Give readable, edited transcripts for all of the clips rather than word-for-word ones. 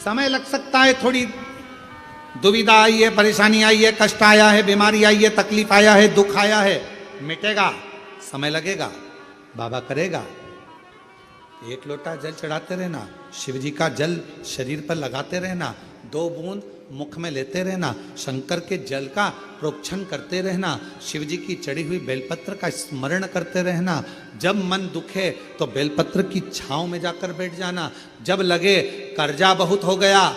समय लग सकता है, थोड़ी दुविधा आई है, परेशानी आई है, कष्ट आया है, बीमारी आई है, तकलीफ आया है, दुख आया है, मिटेगा, समय लगेगा, बाबा करेगा। एक लोटा जल चढ़ाते रहना, शिव जी का जल शरीर पर लगाते रहना, 2 बूंद मुख में लेते रहना, शंकर के जल का प्रोक्षण करते रहना, शिव जी की चढ़ी हुई बेलपत्र का स्मरण करते रहना। जब मन दुखे तो बेलपत्र की छांव में जाकर बैठ जाना। जब लगे कर्जा बहुत हो गया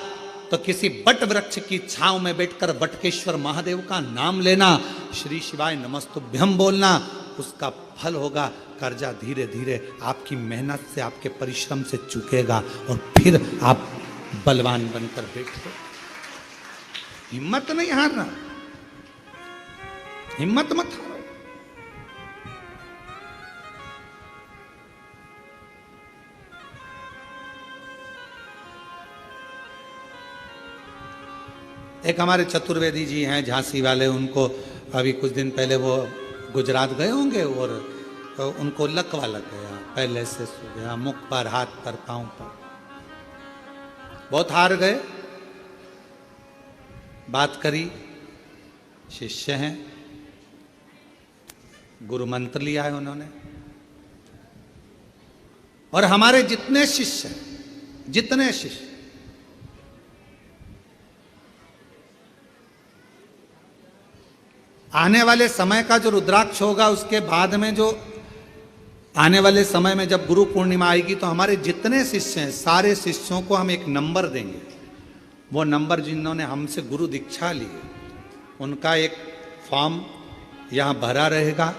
तो किसी बट वृक्ष की छांव में बैठकर बटकेश्वर महादेव का नाम लेना, श्री शिवाय नमस्तुभ्यम बोलना, उसका फल होगा। कर्जा धीरे धीरे आपकी मेहनत से, आपके परिश्रम से चुकेगा और फिर आप बलवान बनकर बैठो। हिम्मत नहीं हारना, हिम्मत मत हारो। एक हमारे चतुर्वेदी जी हैं झांसी वाले, उनको अभी कुछ दिन पहले वो गुजरात गए होंगे और उनको लकवा लग गया, पहले से सो गया, मुख पर, हाथ पर, पांव पर, बहुत हार गए। बात करी, शिष्य हैं, गुरु मंत्र लिया है उन्होंने, और हमारे जितने शिष्य हैं, जितने शिष्य, आने वाले समय का जो रुद्राक्ष होगा, उसके बाद में जो आने वाले समय में जब गुरु पूर्णिमा आएगी तो हमारे जितने शिष्य हैं, सारे शिष्यों को हम एक नंबर देंगे। वो नंबर जिन्होंने हमसे गुरु दीक्षा ली है, उनका एक फॉर्म यहाँ भरा रहेगा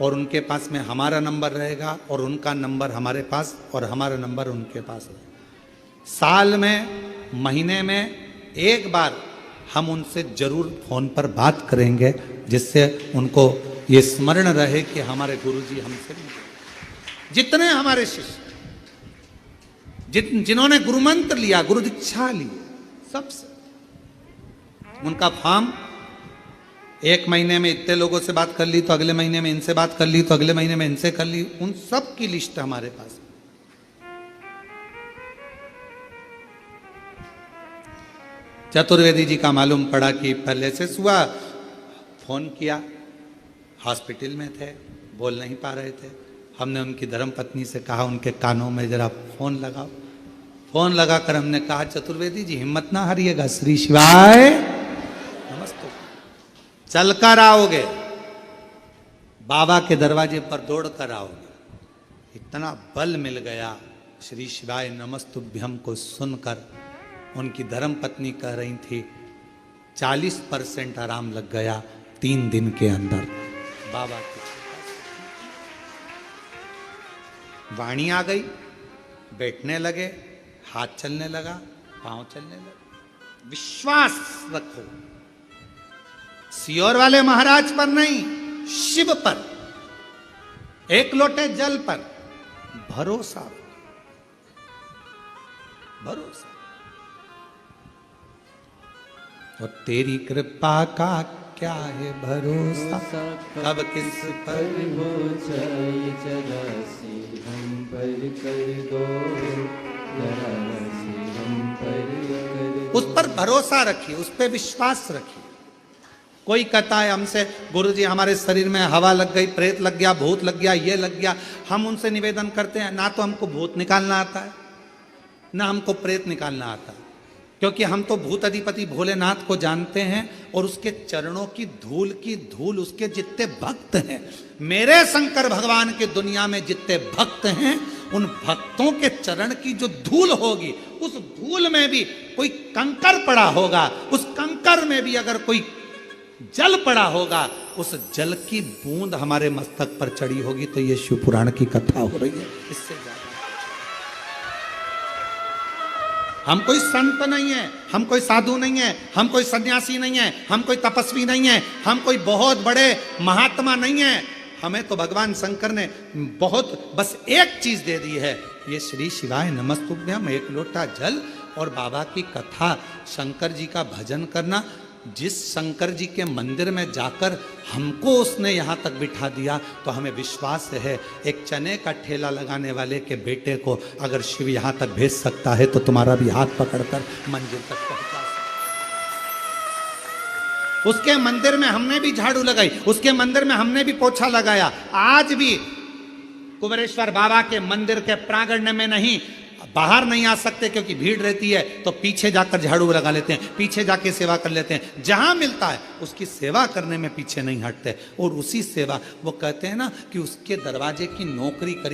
और उनके पास में हमारा नंबर रहेगा और उनका नंबर हमारे पास और हमारा नंबर उनके पास रहेगा। साल में, महीने में एक बार हम उनसे जरूर फोन पर बात करेंगे, जिससे उनको ये स्मरण रहे कि हमारे गुरुजी हमसे मिले। जितने हमारे शिष्य, जिन्होंने गुरु मंत्र लिया, गुरु दीक्षा ली, सबसे उनका फॉर्म, एक महीने में इतने लोगों से बात कर ली तो अगले महीने में इनसे बात कर ली तो अगले महीने में इनसे कर ली, उन सब की लिस्ट हमारे पास। चतुर्वेदी जी का मालूम पड़ा कि पहले से हुआ, फोन किया, हॉस्पिटल में थे, बोल नहीं पा रहे थे। हमने उनकी धर्मपत्नी से कहा उनके कानों में जरा फोन लगाओ। फोन लगाकर हमने कहा, चतुर्वेदी जी हिम्मत ना हारिएगा, श्री शिवाय नमस्ते, चलकर आओगे, बाबा के दरवाजे पर दौड़ कर आओगे। इतना बल मिल गया श्री शिवाय नमस्तुभ्यम को सुनकर। उनकी धर्मपत्नी कह रही थी 40% आराम लग गया 3 दिन के अंदर। बाबा की वाणी आ गई, बैठने लगे, हाथ चलने लगा, पांव चलने लगे। विश्वास रखो, सियोर वाले महाराज पर नहीं, शिव पर, एक लोटे जल पर भरोसा, भरोसा। और तेरी कृपा का क्या है भरोसा, कब किस पर हो जाए जरा सी हम पर कर दो, जरा सी हम पर कर दो। उस पर भरोसा रखिए, उस पर विश्वास रखिए। कोई कहता है हमसे, गुरुजी हमारे शरीर में हवा लग गई, प्रेत लग गया, भूत लग गया, ये लग गया। हम उनसे निवेदन करते हैं, ना तो हमको भूत निकालना आता है, ना हमको प्रेत निकालना आता है, क्योंकि हम तो भूत अधिपति भोलेनाथ को जानते हैं और उसके चरणों की धूल उसके जितने भक्त हैं, मेरे शंकर भगवान के दुनिया में जितने भक्त हैं, उन भक्तों के चरण की जो धूल होगी, उस धूल में भी कोई कंकर पड़ा होगा, उस कंकर में भी अगर कोई जल पड़ा होगा, उस जल की बूंद हमारे मस्तक पर चढ़ी होगी, तो ये शिव पुराण की कथा हो रही है। इससे ज्यादा हम कोई संत नहीं है, हम कोई साधु नहीं है, हम कोई सन्यासी नहीं है, हम कोई तपस्वी नहीं है, हम कोई बहुत बड़े महात्मा नहीं है। हमें तो भगवान शंकर ने बहुत बस एक चीज दे दी है, ये श्री शिवाय नमस्तुभ्यम, एक लोटा जल और बाबा की कथा, शंकर जी का भजन करना। जिस शंकर जी के मंदिर में जाकर हमको उसने यहाँ तक बिठा दिया, तो हमें विश्वास है एक चने का ठेला लगाने वाले के बेटे को अगर शिव यहाँ तक भेज सकता है तो तुम्हारा भी हाथ पकड़कर मंजिल तक पहुंचा सकता। उसके मंदिर में हमने भी झाड़ू लगाई, उसके मंदिर में हमने भी पोछा लगाया। आज भी कुबेरेश्वर बाबा के मंदिर के प्रांगण में नहीं, बाहर नहीं आ सकते क्योंकि भीड़ रहती है, तो पीछे जाकर झाड़ू लगा लेते हैं, पीछे जाके सेवा कर लेते हैं। जहां मिलता है उसकी सेवा करने में पीछे नहीं हटते। और उसी सेवा, वो कहते हैं ना कि उसके दरवाजे की नौकरी करी